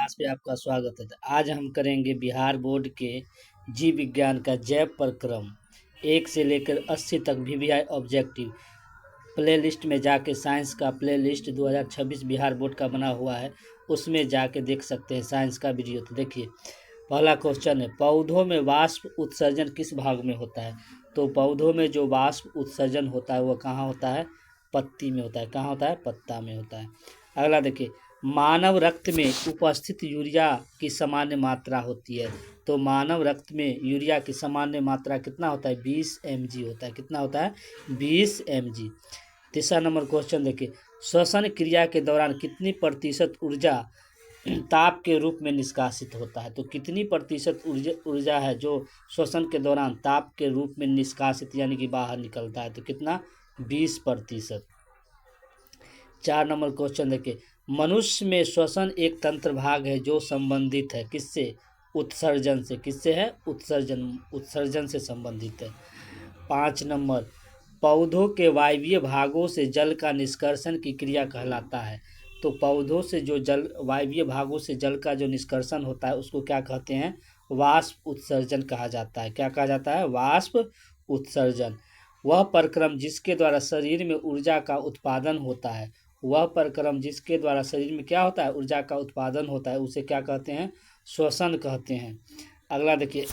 Class पे आपका स्वागत है। तो आज हम करेंगे बिहार बोर्ड के जीव विज्ञान का जैव प्रक्रम 1 से लेकर 80 तक वीवीआई ऑब्जेक्टिव प्लेलिस्ट में जाके साइंस का प्लेलिस्ट 2026 बिहार बोर्ड का बना हुआ है, उसमें जाके देख सकते हैं साइंस का वीडियो। तो देखिए, पहला क्वेश्चन है, पौधों में वाष्प उत्सर्जन किस भाग में होता है? तो पौधों में जो वाष्प उत्सर्जन होता है वो कहाँ होता है? पत्ती में होता है। कहाँ होता है? पत्ता में होता है। अगला देखिए, मानव रक्त में उपस्थित यूरिया की सामान्य मात्रा होती है। तो मानव रक्त में यूरिया की सामान्य मात्रा कितना होता है? 20 mg होता है। कितना होता है? 20 mg। तीसरा नंबर क्वेश्चन देखिए, श्वसन क्रिया के दौरान कितनी प्रतिशत ऊर्जा ताप के रूप में निष्कासित होता है? तो कितनी प्रतिशत ऊर्जा है जो श्वसन के दौरान ताप के रूप में निष्कासित यानी कि बाहर निकलता है? तो कितना? 20%। 4 नंबर क्वेश्चन देखिए, मनुष्य में श्वसन एक तंत्र भाग है जो संबंधित है किससे? उत्सर्जन से। किससे है? उत्सर्जन से संबंधित है। 5 नंबर, पौधों के वायवीय भागों से जल का निष्कर्षण की क्रिया कहलाता है। तो पौधों से जो जल वायवीय भागों से जल का जो निष्कर्षण होता है उसको क्या कहते हैं? वाष्प उत्सर्जन कहा जाता है। क्या कहा जाता है? वाष्प उत्सर्जन। वह प्रक्रम जिसके द्वारा शरीर में ऊर्जा का उत्पादन होता है, वह प्रक्रम जिसके द्वारा शरीर में क्या होता है? ऊर्जा का उत्पादन होता है, उसे क्या कहते हैं? श्वसन कहते हैं। अगला देखिए,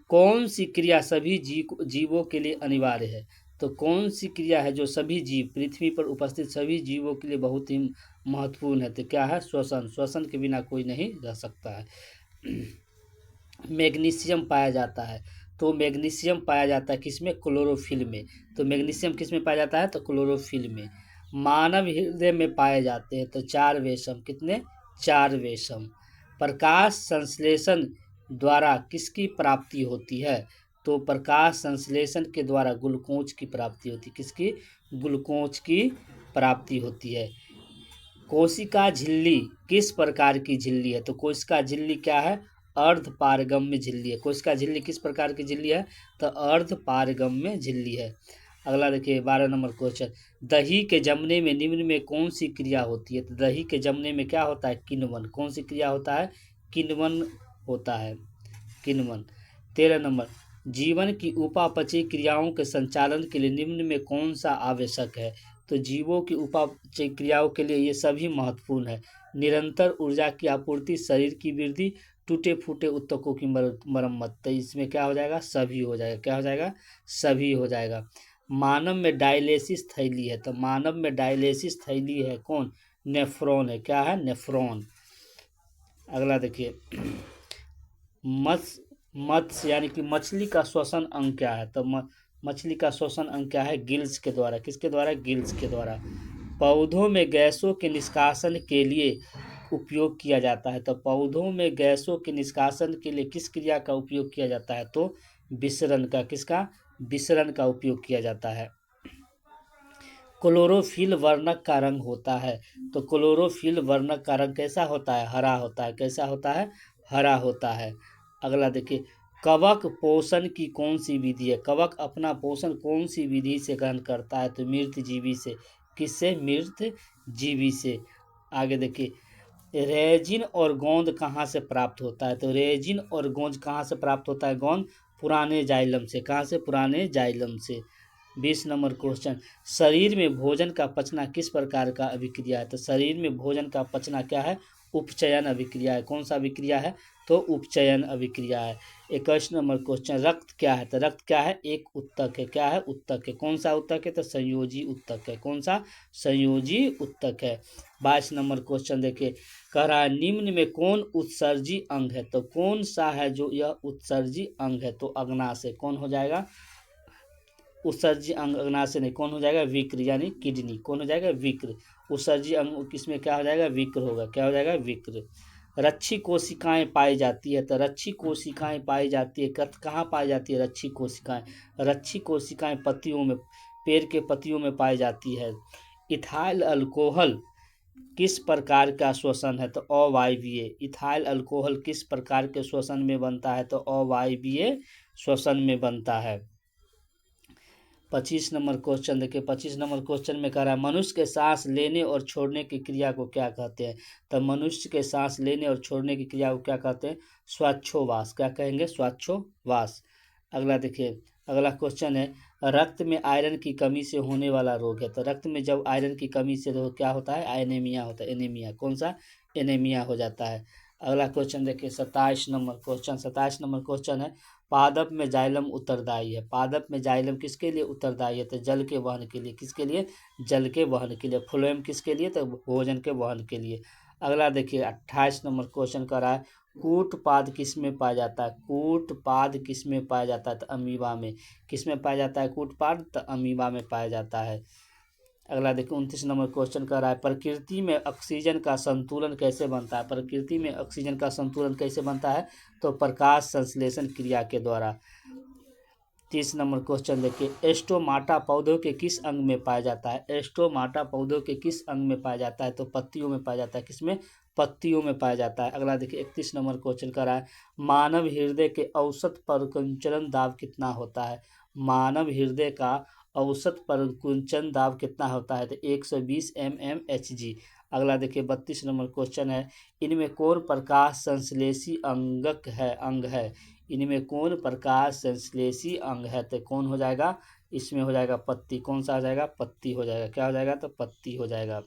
कौन सी क्रिया सभी जीवों के लिए अनिवार्य है? तो कौन सी क्रिया है जो सभी जीव, पृथ्वी पर उपस्थित सभी जीवों के लिए बहुत ही महत्वपूर्ण है? तो क्या है? श्वसन। श्वसन के बिना कोई नहीं रह सकता है। मैग्नीशियम पाया जाता है। तो मैग्नीशियम पाया जाता है किसमें? क्लोरोफिल में। तो मैग्नीशियम किस में पाया जाता है? तो क्लोरोफिल में। मानव हृदय में पाए जाते हैं तो 4 रेशम। कितने? 4 रेशम। प्रकाश संश्लेषण द्वारा किसकी प्राप्ति होती है? तो प्रकाश संश्लेषण के द्वारा ग्लूकोज की प्राप्ति होती है। किसकी? ग्लूकोज की प्राप्ति होती है। कोशिका झिल्ली किस प्रकार की झिल्ली है? तो कोशिका झिल्ली क्या है? अर्ध पारगम्य झिल्ली है। कोशिका झिल्ली किस प्रकार की झिल्ली है? तो अर्ध पारगम्य झिल्ली है। अगला देखिए, 12 नंबर क्वेश्चन, दही के जमने में निम्न में कौन सी क्रिया होती है? तो दही के जमने में क्या होता है? किण्वन। कौन सी क्रिया होता है? किण्वन होता है। किण्वन। 13 नंबर, जीवन की उपापचयी क्रियाओं के संचालन के लिए निम्न में कौन सा आवश्यक है? तो जीवों की उपापचयी क्रियाओं के लिए ये सभी महत्वपूर्ण है। निरंतर ऊर्जा की आपूर्ति, शरीर की वृद्धि, टूटे फूटे ऊतकों की मरम्मत। तो इसमें क्या हो जाएगा? सभी हो जाएगा। क्या हो जाएगा? सभी हो जाएगा। मानव में डायलिसिस थैली है। तो मानव में डायलिसिस थैली है कौन? नेफ्रॉन है। क्या है? नेफ्रॉन। अगला देखिए, मत्स्य यानी कि मछली का श्वसन अंग क्या है? तो मछली का श्वसन अंग क्या है? गिल्स के द्वारा। किसके द्वारा? गिल्स के द्वारा। पौधों में गैसों के निष्कासन के लिए उपयोग किया जाता है। तो पौधों में गैसों के निष्कासन के लिए किस क्रिया का उपयोग किया जाता है? तो विसरण का। किसका? विसरण का उपयोग किया जाता है। क्लोरोफिल वर्णक का रंग होता है। तो क्लोरोफिल वर्णक का रंग कैसा होता है? हरा होता है। कैसा होता है? हरा होता है। अगला देखिए, कवक पोषण की कौन सी विधि है? कवक अपना पोषण कौन सी विधि से ग्रहण करता है? तो मृत जीवी से। किससे? मृत जीवी से। आगे देखिए, रेजिन और गोंद कहाँ से प्राप्त होता है? तो रेजिन और गोंद कहाँ से प्राप्त होता है? गोंद पुराने जाइलम से। कहाँ से? पुराने जाइलम से। 20 नंबर क्वेश्चन, शरीर में भोजन का पचना किस प्रकार का अभिक्रिया है? तो शरीर में भोजन का पचना क्या है? उपचयन अभिक्रिया है। कौन सा अभिक्रिया है? तो उपचयन अभिक्रिया है। 21 नंबर क्वेश्चन, रक्त क्या है? तो रक्त क्या है? एक उत्तक है। क्या है? उत्तक है। कौन सा उत्तक है? तो संयोजी उत्तक है। कौन सा? संयोजी उत्तक है। 22 नंबर क्वेश्चन देखिए, कह रहा है निम्न में कौन उत्सर्जी अंग है? तो कौन सा है जो यह उत्सर्जी अंग है? तो अग्नाशय। कौन हो जाएगा? उत्सर्जी अंग अग्नाशय नहीं, कौन हो जाएगा? विक्र यानी किडनी। कौन हो जाएगा? विक्र। उत्सर्जी अंग किसमें क्या हो जाएगा? विक्र होगा। क्या हो जाएगा? विक्र। रच्छी कोशिकाएं पाई जाती है। तो रच्छी कोशिकाएं पाई जाती है कहाँ पाई जाती है? रच्छी कोशिकाएं। रच्छी कोशिकाएं पत्तियों में, पेड़ के पत्तियों में पाई जाती है। इथाइल अल्कोहल किस प्रकार का श्वसन है? तो अवायवीय। इथाइल अल्कोहल किस प्रकार के श्वसन में बनता है? तो अवायवीय श्वसन में बनता है। 25 नंबर क्वेश्चन देखिए, 25 नंबर क्वेश्चन में कह रहा है मनुष्य के सांस लेने और छोड़ने की क्रिया को क्या कहते हैं। तो मनुष्य के सांस लेने और छोड़ने की क्रिया को क्या कहते हैं, श्वासोच्छ्वास। क्या कहेंगे, श्वासोच्छ्वास। अगला देखिए, अगला क्वेश्चन है रक्त में आयरन की कमी से होने वाला रोग है। तो रक्त में जब आयरन की कमी से तो क्या होता है, एनीमिया होता है। एनीमिया, कौन सा, एनीमिया हो जाता है। अगला क्वेश्चन देखिए 27 नंबर क्वेश्चन, 27 नंबर क्वेश्चन है पादप में जाइलम उत्तरदायी है। पादप में जाइलम किसके लिए उत्तरदायी है, तो जल के वहन के लिए। किसके लिए, जल के वहन के लिए। फ्लोएम किसके लिए, तो भोजन के वहन के लिए। अगला देखिए 28 नंबर क्वेश्चन कर रहा है कूटपाद किस में पाया जाता है। कूटपाद किस में पाया जाता है, तो अमीबा में। किस में पाया जाता है कूटपाद, तो अमीबा में पाया जाता है। अगला देखिए 29 नंबर क्वेश्चन कर रहा है प्रकृति में ऑक्सीजन का संतुलन कैसे बनता है। प्रकृति में ऑक्सीजन का संतुलन कैसे बनता है, तो प्रकाश संश्लेषण क्रिया के द्वारा। 30 नंबर क्वेश्चन देखिए एस्टोमाटा पौधों के किस अंग में पाया जाता है। एस्टोमाटा पौधों के किस अंग में पाया जाता है, तो पत्तियों में पाया जाता है। किसमें, पत्तियों में पाया जाता है। अगला देखिए 31 नंबर क्वेश्चन कर रहा है मानव हृदय के औसत परिकुंचन दाब कितना होता है। मानव हृदय का औसत परिकुंचन दाब कितना होता है, तो 120 mmHg। अगला देखिए 32 नंबर क्वेश्चन है इनमें कौन प्रकाश संश्लेषी अंग है। इनमें कौन प्रकाश संश्लेषी अंग है, तो कौन हो जाएगा, इसमें हो जाएगा पत्ती। कौन सा हो जाएगा, पत्ती हो जाएगा। क्या हो जाएगा, तो पत्ती हो जाएगा।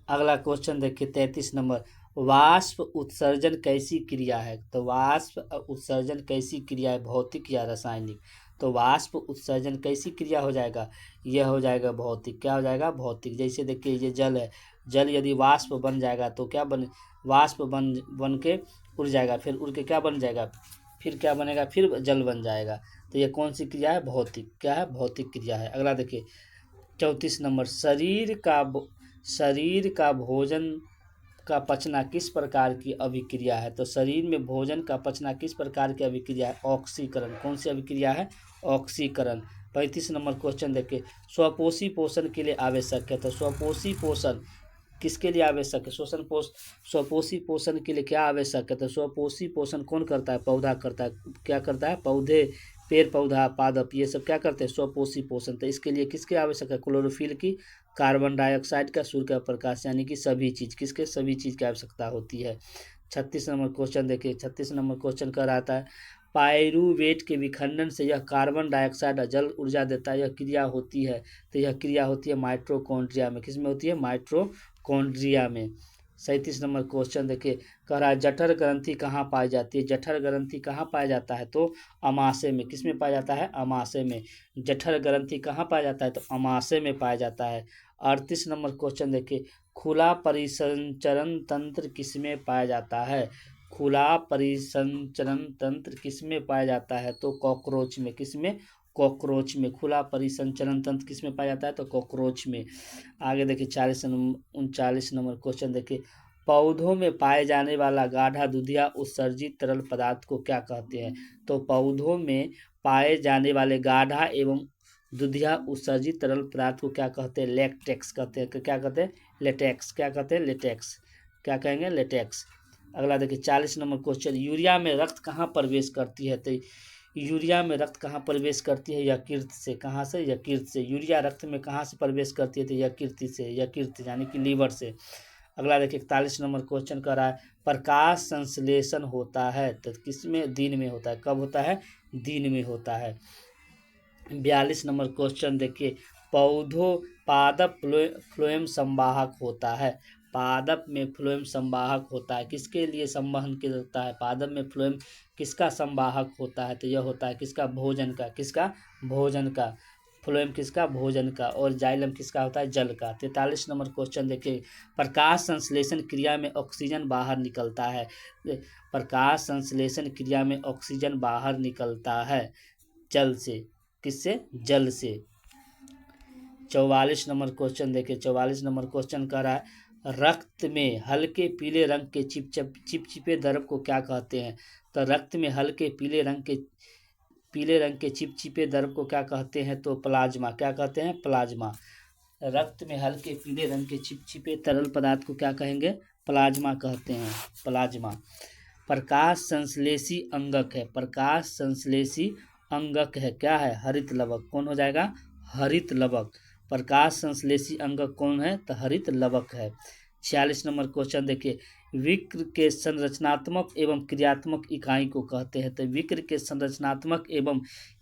अगला क्वेश्चन देखिए 33 नंबर वाष्प उत्सर्जन कैसी क्रिया है। तो वाष्प उत्सर्जन कैसी क्रिया है, भौतिक या रासायनिक। तो वाष्प उत्सर्जन कैसी क्रिया हो जाएगा, यह हो जाएगा भौतिक। क्या हो जाएगा, भौतिक। जैसे देखिए ये जल है, जल यदि वाष्प बन जाएगा तो क्या बन, वाष्प बन के उड़ जाएगा, फिर उड़ के क्या बन जाएगा, फिर क्या बनेगा, फिर जल बन जाएगा। तो ये कौन सी क्रिया है, भौतिक। क्या है, भौतिक क्रिया है। अगला देखिए 34 नंबर शरीर का भोजन का पचना किस प्रकार की अभिक्रिया है। तो शरीर में भोजन का पचना किस प्रकार की अभिक्रिया है, ऑक्सीकरण। कौन सी अभिक्रिया है, ऑक्सीकरण। 35 नंबर क्वेश्चन देखिए स्वपोषी पोषण के लिए आवश्यक है। तो स्वपोषी पोषण किसके लिए आवश्यक है, स्वपोषी पोषण के लिए क्या आवश्यक है, तो स्वपोषी पोषण कौन करता है, पौधा करता है। क्या करता है, पौधे, पेड़ पौधा, पादप, ये सब क्या करते हैं, स्वपोषी पोषण। तो इसके लिए किसकी आवश्यक है, क्लोरोफिल की, कार्बन डाइऑक्साइड का, सूर्य का प्रकाश, यानी कि सभी चीज़, किसके, सभी चीज़ की आवश्यकता होती है। 36 नंबर क्वेश्चन देखिए, 36 नंबर क्वेश्चन कर आता है पायरुवेट के विखंडन से यह कार्बन डाइऑक्साइड जल ऊर्जा देता है, यह क्रिया होती है। तो यह क्रिया होती है माइटोकॉन्ड्रिया में। किसमें होती है, माइटोकॉन्ड्रिया में। 37 नंबर क्वेश्चन देखिए कह रहा है जठर ग्रंथि कहाँ पाई जाती है। जठर ग्रंथि कहाँ पाया जाता है, तो अमाशय में। किसमें पाया जाता है, अमाशय में। जठर ग्रंथि कहाँ पाया जाता है, तो अमाशय में पाया जाता है। 38 नंबर क्वेश्चन देखिए खुला परिसंचरण तंत्र किसमें पाया जाता है। खुला परिसंचरण तंत्र किसमें पाया जाता है, तो कॉकरोच में। किसमें, कॉकरोच में। खुला परिसंचरण तंत्र किसमें पाया जाता है, तो कॉकरोच में। आगे देखिए 39 नंबर क्वेश्चन देखिए पौधों में पाए जाने वाला गाढ़ा दुधिया उत्सर्जित तरल पदार्थ को क्या कहते हैं। तो पौधों में पाए जाने वाले गाढ़ा एवं दुधिया उत्सर्जित तरल पदार्थ को क्या कहते हैं, लेटेक्स कहते हैं। क्या कहते हैं, लेटेक्स। क्या कहते हैं, लेटेक्स। क्या कहेंगे, लेटेक्स। अगला देखिए 40 नंबर क्वेश्चन यूरिया में रक्त कहाँ प्रवेश करती है। तो यूरिया में रक्त कहाँ प्रवेश करती है, यकृत से। कहाँ से, यकृत से। यूरिया रक्त में कहाँ से प्रवेश करती है, तो यकृत से, यकृत यानी कि लीवर से। अगला देखिए 41 नंबर क्वेश्चन कर रहा है प्रकाश संश्लेषण होता है तो किसमें, दिन में होता है। कब होता है, दिन में होता है। 42 नंबर क्वेश्चन देखिए पौधों पादप फ्लोएम संवाहक होता है। पादप में फ्लोएम संवाहक होता है, किसके लिए संवहन किया जाता है, पादप में फ्लोएम किसका संवाहक होता है, तो यह होता है किसका, भोजन का। किसका, भोजन का। फ्लोएम किसका, भोजन का। और जाइलम किसका होता है, जल का। 43 नंबर क्वेश्चन देखिए प्रकाश संश्लेषण क्रिया में ऑक्सीजन बाहर निकलता है। प्रकाश संश्लेषण क्रिया में ऑक्सीजन बाहर निकलता है जल से। किससे, जल से। 44 नंबर क्वेश्चन देखिए 44 नंबर क्वेश्चन कह रहा है रक्त में हल्के पीले रंग के चिपचिपे द्रव को क्या कहते हैं। तो रक्त में हल्के पीले रंग के चिपचिपे द्रव को क्या कहते हैं, तो प्लाज्मा। क्या कहते हैं, प्लाज्मा। रक्त में हल्के पीले रंग के चिपचिपे तरल पदार्थ को क्या कहेंगे, प्लाज्मा कहते हैं, प्लाज्मा। प्रकाश संश्लेषी अंगक है, प्रकाश संश्लेषी अंगक है, क्या है, हरित लवक। कौन हो जाएगा, हरित लवक। प्रकाश संश्लेषी अंगक कौन है, तो हरित लवक है। 46 नंबर क्वेश्चन देखिए, विक्र के संरचनात्मक एवं क्रियात्मक इकाई को कहते हैं। तो विक्र के संरचनात्मक एवं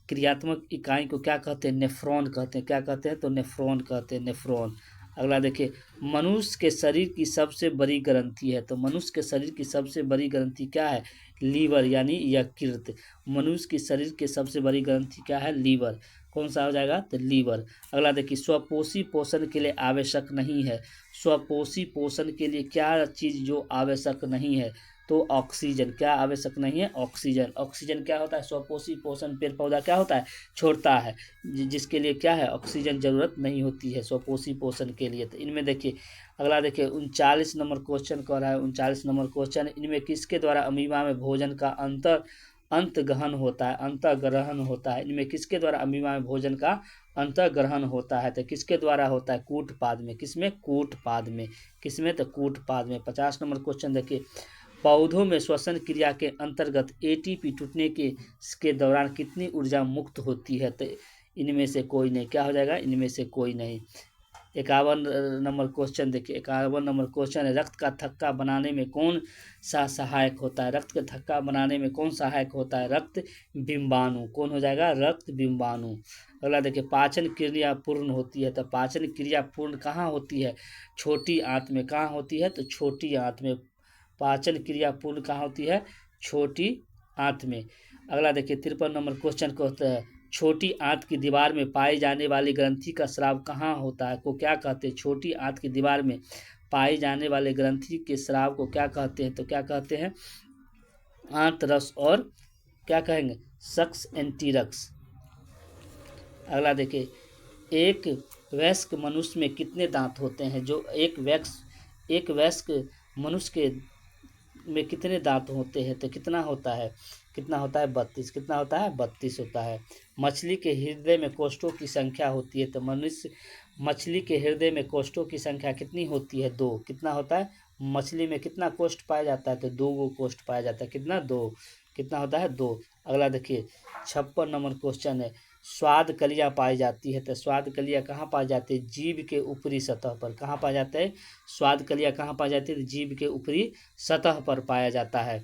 क्रियात्मक इकाई को क्या कहते हैं, नेफ्रॉन कहते हैं। क्या कहते हैं, तो नेफ्रॉन कहते हैं, नेफ्रॉन। अगला देखिए, मनुष्य के शरीर की सबसे बड़ी ग्रंथि है। तो मनुष्य के शरीर की सबसे बड़ी ग्रंथि क्या है, लीवर यानी यकृत। मनुष्य की शरीर की सबसे बड़ी ग्रंथि क्या है, लीवर। कौन सा हो जाएगा, तो लीवर। अगला देखिए, स्वपोषी पोषण के लिए आवश्यक नहीं है। स्वपोषी पोषण के लिए क्या चीज़ जो आवश्यक नहीं है, तो ऑक्सीजन। क्या आवश्यक नहीं है, ऑक्सीजन। ऑक्सीजन क्या होता है, स्वपोषी पोषण पेड़ पौधा क्या होता है, छोड़ता है, जिसके लिए क्या है, ऑक्सीजन जरूरत नहीं होती है स्वपोषी पोषण के लिए। तो इनमें देखिए, अगला देखिए 39 नंबर क्वेश्चन कह रहा है, 39 नंबर क्वेश्चन, इनमें किसके द्वारा अमीबा में भोजन का अंतग्रहण होता है, अंतग्रहण होता है। इनमें किसके द्वारा अमीबा में भोजन का अंतग्रहण होता है, तो किसके द्वारा होता है, कूटपाद में। किसमें, कूटपाद में। किसमें, तो कूटपाद में। 50 नंबर क्वेश्चन देखिए, पौधों में श्वसन क्रिया के अंतर्गत एटीपी टूटने के दौरान कितनी ऊर्जा मुक्त होती है, तो इनमें से कोई नहीं। क्या हो जाएगा, इनमें से कोई नहीं। 51 नंबर क्वेश्चन देखिए, 51 नंबर क्वेश्चन है, रक्त का थक्का बनाने में कौन सा सहायक होता है। रक्त का थक्का बनाने में कौन सहायक होता है, रक्त बिंबाणु। कौन हो जाएगा, रक्त बिंबाणु। अगला देखिए, पाचन क्रिया पूर्ण होती है। तो पाचन क्रिया पूर्ण कहाँ होती है, छोटी आंत में। कहाँ होती है, तो छोटी आंत में। पाचन क्रिया पूर्ण कहाँ होती है, छोटी आंत में। अगला देखिए 53 नंबर क्वेश्चन को होता है, छोटी आंत की दीवार में पाई जाने वाली ग्रंथि का स्राव कहाँ होता है, को क्या कहते हैं। छोटी आंत की दीवार में पाई जाने वाले ग्रंथि के स्राव को क्या कहते हैं, तो क्या कहते हैं, आंत रस और क्या कहेंगे, सक्स एंटीरक्स। अगला देखिए, एक वयस्क मनुष्य में कितने दांत होते हैं। जो एक वयस्क मनुष्य के में कितने दांत होते हैं, तो कितना होता है, 32। कितना होता है, 32 होता है। मछली के हृदय में कोष्ठों की संख्या होती है। तो मछली के हृदय में कोष्ठों की संख्या कितनी होती है, 2। कितना होता है, मछली में कितना कोष्ठ पाया जाता है, तो 2 कोष्ठ पाया जाता है। कितना, 2। कितना होता है, 2। अगला देखिए 56 नंबर क्वेश्चन है, स्वाद कलियाँ पाई जाती है। तो स्वाद कलियाँ कहाँ पाई जाती है, जीभ के ऊपरी सतह पर। कहाँ पाया जाता है, स्वाद कलियाँ कहाँ पाई जाती है, तो जीभ के ऊपरी सतह पर पाया जाता है।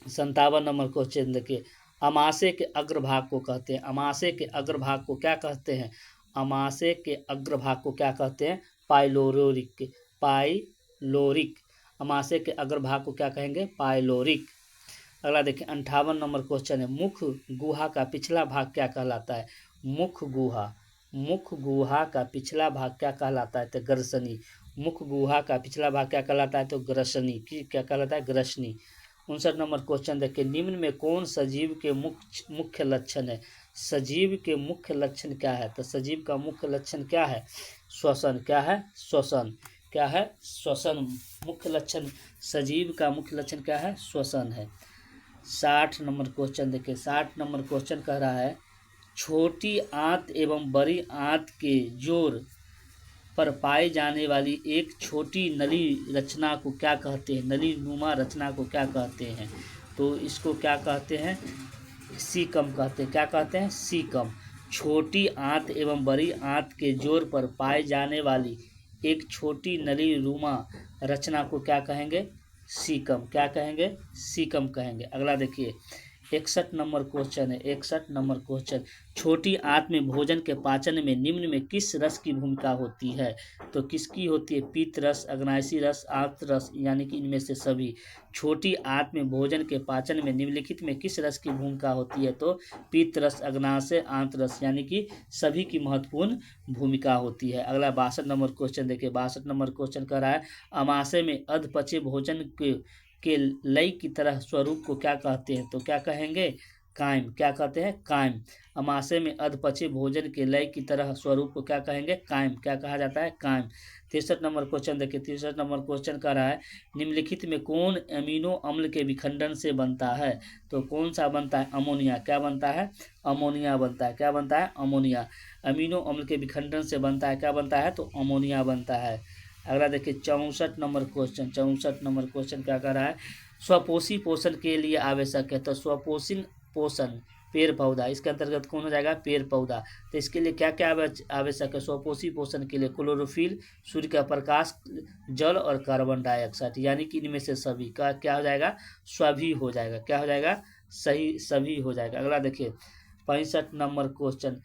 57 नंबर क्वेश्चन देखिए, अमाशय के अग्रभाग को कहते हैं। अमाशय के अग्रभाग को क्या कहते हैं, अमाशय के अग्रभाग को क्या कहते हैं, पाइलोरिक। पाइलोरिक। अमाशय के अग्रभाग को क्या कहेंगे, पाइलोरिक। अगला देखिए 58 नंबर क्वेश्चन है, मुख गुहा का पिछला भाग क्या कहलाता है। मुख गुहा का पिछला भाग क्या कहलाता है, तो ग्रसनी। मुख गुहा का पिछला भाग क्या कहलाता है, तो ग्रसनी। क्या कहलाता है, ग्रसनी। 59 नंबर क्वेश्चन देखिए, निम्न में कौन सजीव के मुख्य लक्षण है। सजीव के मुख्य लक्षण क्या है, तो सजीव का मुख्य लक्षण क्या है, श्वसन। क्या है, श्वसन। क्या है, श्वसन। मुख्य लक्षण सजीव का मुख्य लक्षण क्या है, श्वसन है। 60 नंबर क्वेश्चन देखिए, 60 नंबर क्वेश्चन कह रहा है, छोटी आंत एवं बड़ी आंत के जोड़ पर पाई जाने वाली एक छोटी नली रचना को क्या कहते हैं, नली नुमा रचना को क्या कहते हैं, तो इसको क्या कहते हैं, सीकम कहते हैं। क्या कहते हैं, सीकम। छोटी आंत एवं बड़ी आंत के जोड़ पर पाई जाने वाली एक छोटी नली नुमा रचना को क्या कहेंगे, सीकम। क्या कहेंगे, सीकम कहेंगे। अगला देखिए 61 नंबर क्वेश्चन है, 61 नंबर क्वेश्चन, छोटी आंत में भोजन के पाचन में निम्न में किस रस की भूमिका होती है, तो किसकी होती है, पित्त रस, अग्नाशी रस, आंत रस, यानी कि इनमें से सभी। छोटी आंत में भोजन के पाचन में निम्नलिखित में किस रस की भूमिका होती है, तो पित्त रस, अग्नाशय, आंत रस, यानी कि सभी की महत्वपूर्ण भूमिका होती है। अगला 62 नंबर क्वेश्चन देखिए, 62 नंबर क्वेश्चन कह रहा है, अमाशय में अधपचे भोजन के लय की तरह स्वरूप को क्या कहते हैं, तो क्या कहेंगे, कायम। क्या कहते हैं, कायम। अमाशय में अधपचे भोजन के लय की तरह स्वरूप को क्या कहेंगे, कायम। क्या कहा जाता है, कायम। 63 नंबर क्वेश्चन देखिए, 63 नंबर क्वेश्चन कह रहा है, निम्नलिखित में कौन अमीनो अम्ल के विखंडन से बनता है, तो कौन सा बनता है, अमोनिया। क्या बनता है, अमोनिया बनता है। क्या बनता है, अमोनिया। अमीनो अम्ल के विखंडन से बनता है, क्या बनता है, तो अमोनिया बनता है। अगला देखिए 64 नंबर क्वेश्चन। 64 नंबर क्वेश्चन क्या कर रहा है, स्वपोषी पोषण के लिए आवश्यक है। तो स्वपोषी पोषण पेड़ पौधा, इसके अंतर्गत कौन हो जाएगा, पेड़ पौधा। तो इसके लिए क्या क्या आवश्यक है स्वपोषी पोषण के लिए, क्लोरोफिल, सूर्य का प्रकाश, जल और कार्बन डाइऑक्साइड, यानी कि इनमें से सभी का क्या हो जाएगा, सभी हो जाएगा। क्या हो जाएगा, सही सभी हो जाएगा। अगला देखिए 65 नंबर क्वेश्चन,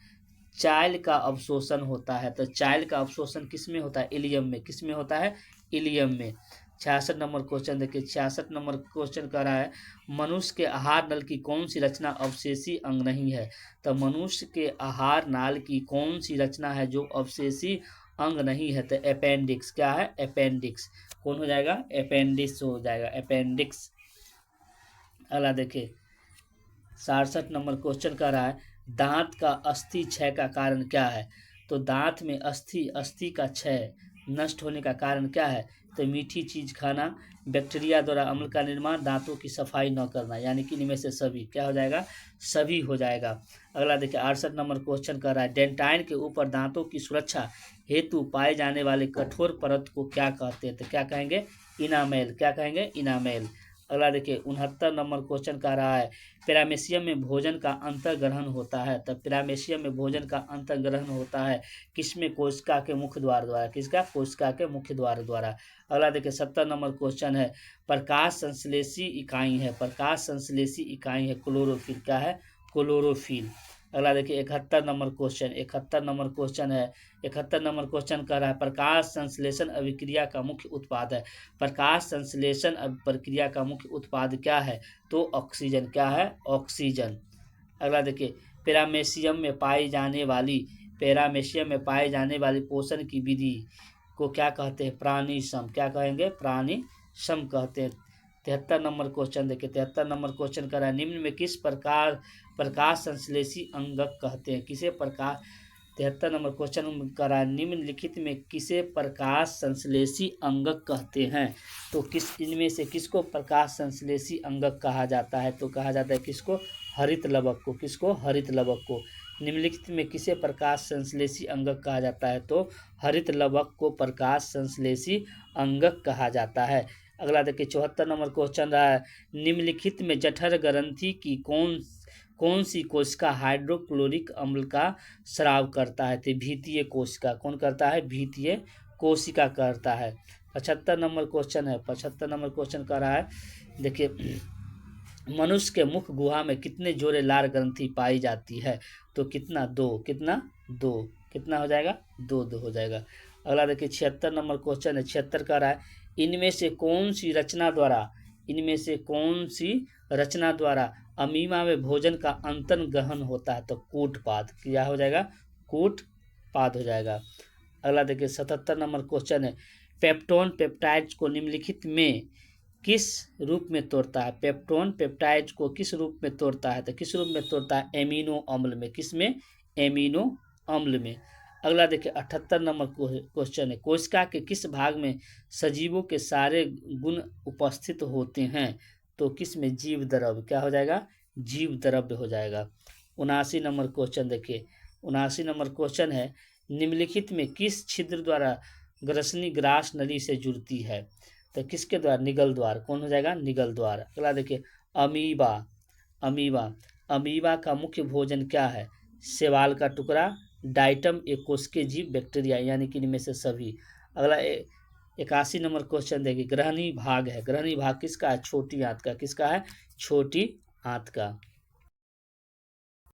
चायल का अवशोषण होता है। तो चायल का अवशोषण किस में होता है, इलियम में। किस में होता है, इलियम में। 66 नंबर क्वेश्चन देखिए। 66 नंबर क्वेश्चन कह रहा है, मनुष्य के आहार नल की कौन सी रचना अवशेषी अंग नहीं है। तो मनुष्य के आहार नाल की कौन सी रचना है जो अवशेषी अंग नहीं है। तो अपेंडिक्स, क्या है, अपेंडिक्स। कौन हो जाएगा, अपेंडिक्स हो जाएगा, अपेंडिक्स। अगला देखिए 67 नंबर क्वेश्चन कर रहा है, दांत का अस्थि क्षय का कारण क्या है। तो दांत में अस्थि का क्षय नष्ट होने का कारण क्या है। तो मीठी चीज खाना, बैक्टीरिया द्वारा अम्ल का निर्माण, दांतों की सफाई न करना, यानी कि इनमें से सभी क्या हो जाएगा, सभी हो जाएगा। अगला देखिए 68 नंबर क्वेश्चन कर रहा है, डेंटाइन के ऊपर दांतों की सुरक्षा हेतु पाए जाने वाले कठोर परत को क्या कहते हैं। तो क्या कहेंगे, इनामेल। क्या कहेंगे, इनामेल। अगला देखिए 69 नंबर क्वेश्चन कह रहा है, पैरामेशियम में भोजन का अंतर्ग्रहण होता है। तब पैरामेशियम में भोजन का अंतर्ग्रहण होता है किसमें, कोशिका के मुख्य द्वार द्वारा। किसका, कोशिका के मुख्य द्वार द्वारा। अगला देखिए 70 नंबर क्वेश्चन है, प्रकाश संश्लेषी इकाई है। प्रकाश संश्लेषी इकाई है क्लोरोफिल। क्या है, क्लोरोफिल। अगला देखिए 71 नंबर क्वेश्चन। 71 नंबर क्वेश्चन है, 71 नंबर क्वेश्चन कर रहा है, प्रकाश संश्लेषण अभिक्रिया का मुख्य उत्पाद है। प्रकाश संश्लेषण प्रक्रिया का मुख्य उत्पाद क्या है। तो ऑक्सीजन। क्या है, ऑक्सीजन। अगला देखिए पैरामेशियम में पाई जाने वाली, पैरामेशियम में पाई जाने वाली पोषण की विधि को क्या कहते हैं, प्राणिसम। क्या कहेंगे, प्राणिसम कहते हैं। 73 नंबर क्वेश्चन देखिए। 73 नंबर क्वेश्चन कर रहा है, निम्न में किस प्रकार प्रकाश संश्लेषी अंगक कहते हैं। किसे प्रकाश 73 नंबर क्वेश्चन कर रहा है, निम्नलिखित में किसे प्रकाश संश्लेषी अंगक कहते हैं। तो किस इनमें से किसको प्रकाश संश्लेषी अंगक कहा जाता है। तो कहा जाता है किसको, हरित लवक को। किसको, हरित लवक को। निम्नलिखित में किसे प्रकाश संश्लेषी अंगक कहा जाता है। तो हरित लवक को प्रकाश संश्लेषी अंगक कहा जाता है। अगला देखिए 74 नंबर क्वेश्चन रहा है, निम्नलिखित में जठर ग्रंथि की कौन सी कोशिका हाइड्रोक्लोरिक अम्ल का स्राव करता है। तो भीतीय कोशिका। कौन करता है, भीतीय कोशिका करता है। 75 नंबर क्वेश्चन है। 75 नंबर क्वेश्चन कर रहा है, देखिए मनुष्य के मुख गुहा में कितने जोड़े लार ग्रंथि पाई जाती है। तो कितना, दो। कितना, दो। कितना हो जाएगा, दो हो जाएगा। अगला देखिए 76 नंबर क्वेश्चन है। 76 कर रहा है, इनमें से कौन सी रचना द्वारा अमीमा में भोजन का अंतर्ग्रहण होता है। तो कूटपाद। क्या हो जाएगा, कूटपाद हो जाएगा। अगला देखिए 77 नंबर क्वेश्चन है, पेप्टोन पेप्टाइड्स को निम्नलिखित में किस रूप में तोड़ता है। पेप्टोन पेप्टाइड्स को किस रूप में तोड़ता है। तो किस रूप में तोड़ता है, एमिनो अम्ल में। किसमें, एमिनो अम्ल में। अगला देखिए 78 नंबर क्वेश्चन है, कोशिका के किस भाग में सजीवों के सारे गुण उपस्थित होते हैं। तो किस में, जीव द्रव्य। क्या हो जाएगा, जीव द्रव्य हो जाएगा। 79 नंबर क्वेश्चन देखिए। 79 नंबर क्वेश्चन है, निम्नलिखित में किस छिद्र द्वारा ग्रसनी ग्रास नली से जुड़ती है। तो किसके द्वारा, निगल द्वार। कौन हो जाएगा, निगल द्वार। अगला देखिए अमीबा। अमीबा अमीबा का मुख्य भोजन क्या है, शैवाल का टुकड़ा, डाइटम, एक कोशिकीय जीव, बैक्टीरिया, यानी कि इनमें से सभी। अगला 81 नंबर क्वेश्चन देखिए, ग्रहणी भाग है। ग्रहणी भाग किसका है, छोटी आंत का। किसका है, छोटी आंत का।